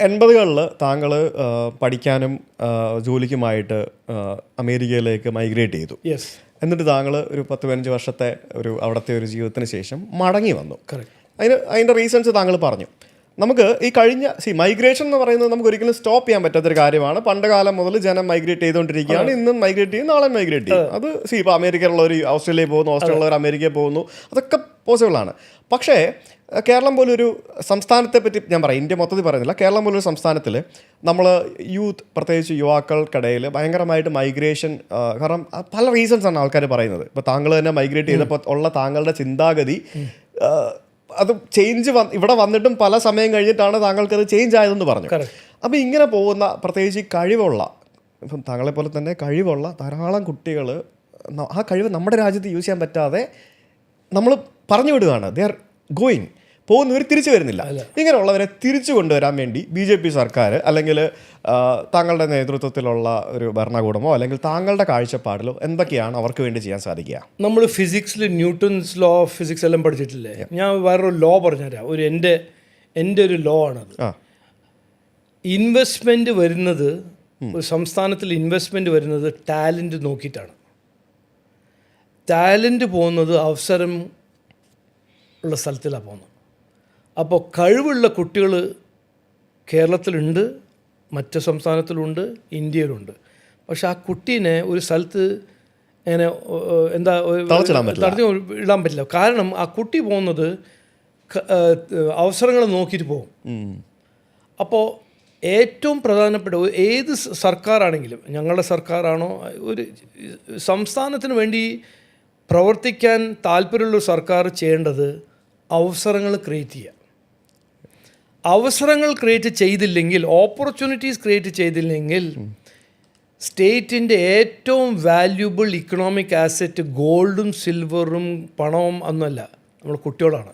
80കളിൽ താങ്കൾ പഠിക്കാനും ജോലിക്കുമായിട്ട് അമേരിക്കയിലേക്ക് മൈഗ്രേറ്റ് ചെയ്തു. യെസ്. എന്നിട്ട് താങ്കൾ ഒരു 10-15 വർഷത്തെ അവിടുത്തെ ഒരു ജീവിതത്തിന് ശേഷം മടങ്ങി വന്നു. കറക്റ്റ്. അതിൻ്റെ റീസൺസ് താങ്കൾ പറഞ്ഞു. നമുക്ക് ഈ കഴിഞ്ഞ മൈഗ്രേഷൻ എന്ന് പറയുന്നത് നമുക്ക് ഒരിക്കലും സ്റ്റോപ്പ് ചെയ്യാൻ പറ്റാത്തൊരു കാര്യമാണ്. പണ്ട് കാലം മുതൽ ജനം മൈഗ്രേറ്റ് ചെയ്തുകൊണ്ടിരിക്കുകയാണ്. ഇന്നും മൈഗ്രേറ്റ് ചെയ്യും, നാളെ മൈഗ്രേറ്റ് ചെയ്യും. അത് ഇപ്പോൾ അമേരിക്കയിലുള്ളവർ ഓസ്ട്രേലിയയിൽ പോകുന്നു, ഓസ്ട്രേലിയയുള്ളവർ അമേരിക്കയിൽ പോകുന്നു, അതൊക്കെ പോസിബിളാണ്. പക്ഷേ കേരളം പോലൊരു സംസ്ഥാനത്തെ പറ്റി ഞാൻ പറയാം, ഇന്ത്യ മൊത്തത്തിൽ പറയുന്നില്ല, കേരളം പോലൊരു സംസ്ഥാനത്തിൽ നമ്മൾ യൂത്ത്, പ്രത്യേകിച്ച് യുവാക്കൾക്കിടയിൽ ഭയങ്കരമായിട്ട് മൈഗ്രേഷൻ, കാരണം പല റീസൺസാണ് ആൾക്കാർ പറയുന്നത്. ഇപ്പോൾ താങ്കൾ തന്നെ മൈഗ്രേറ്റ് ചെയ്തപ്പോൾ ഉള്ള താങ്കളുടെ ചിന്താഗതി അത് ചേഞ്ച് ഇവിടെ വന്നിട്ടും പല സമയം കഴിഞ്ഞിട്ടാണ് താങ്കൾക്കത് ചേഞ്ച് ആയതെന്ന് പറഞ്ഞു. അപ്പോൾ ഇങ്ങനെ പോകുന്ന പ്രത്യേകിച്ച് കഴിവുള്ള, ഇപ്പം താങ്കളെപ്പോലെ തന്നെ കഴിവുള്ള ധാരാളം കുട്ടികൾ ആ കഴിവ് നമ്മുടെ രാജ്യത്ത് യൂസ് ചെയ്യാൻ പറ്റാതെ നമ്മൾ പറഞ്ഞു വിടുകയാണ്. ദേ ആർ ഗോയിങ്, പോകുന്നവർ തിരിച്ചു വരുന്നില്ല. ഇങ്ങനെയുള്ളവരെ തിരിച്ചു കൊണ്ടുവരാൻ വേണ്ടി BJP സർക്കാർ അല്ലെങ്കിൽ താങ്കളുടെ നേതൃത്വത്തിലുള്ള ഒരു ഭരണകൂടമോ അല്ലെങ്കിൽ താങ്കളുടെ കാഴ്ചപ്പാടിലോ എന്തൊക്കെയാണ് അവർക്ക് വേണ്ടി ചെയ്യാൻ സാധിക്കുക? നമ്മൾ ഫിസിക്സിൽ ന്യൂട്ടൺസ് ലോ ഓഫ് ഫിസിക്സ് എല്ലാം പഠിച്ചിട്ടില്ലേ? ഞാൻ വേറൊരു ലോ പറഞ്ഞുതരാം. എൻ്റെ ഒരു ലോ ആണത്. ഇൻവെസ്റ്റ്മെൻറ്റ് വരുന്നത്, ഒരു സംസ്ഥാനത്തിൽ ഇൻവെസ്റ്റ്മെൻറ്റ് വരുന്നത് ടാലൻറ്റ് നോക്കിയിട്ടാണ്. ടാലൻറ്റ് പോകുന്നത് അവസരം ഉള്ള സ്ഥലത്തിലാണ് പോകുന്നത്. അപ്പോൾ കഴിവുള്ള കുട്ടികൾ കേരളത്തിലുണ്ട്, മറ്റ് സംസ്ഥാനത്തിലുണ്ട്, ഇന്ത്യയിലുണ്ട്. പക്ഷെ ആ കുട്ടീനെ ഒരു സ്ഥലത്ത് ഇങ്ങനെ ഇടാൻ പറ്റില്ല. കാരണം ആ കുട്ടി പോകുന്നത് അവസരങ്ങൾ നോക്കിയിട്ട് പോകും. അപ്പോൾ ഏറ്റവും പ്രധാനപ്പെട്ട ഏത് സർക്കാരാണെങ്കിലും, ഞങ്ങളുടെ സർക്കാരാണോ, ഒരു സംസ്ഥാനത്തിന് വേണ്ടി പ്രവർത്തിക്കാൻ താല്പര്യമുള്ള സർക്കാർ ചെയ്യേണ്ടത് അവസരങ്ങൾ ക്രിയേറ്റ് ചെയ്യുക. അവസരങ്ങൾ ക്രിയേറ്റ് ചെയ്തില്ലെങ്കിൽ, ഓപ്പർച്യൂണിറ്റീസ് ക്രിയേറ്റ് ചെയ്തില്ലെങ്കിൽ, സ്റ്റേറ്റിൻ്റെ ഏറ്റവും വാല്യുബിൾ ഇക്കണോമിക് ആസെറ്റ് ഗോൾഡും സിൽവറും പണവും ഒന്നുമല്ല, നമ്മൾ കുട്ടികളാണ്.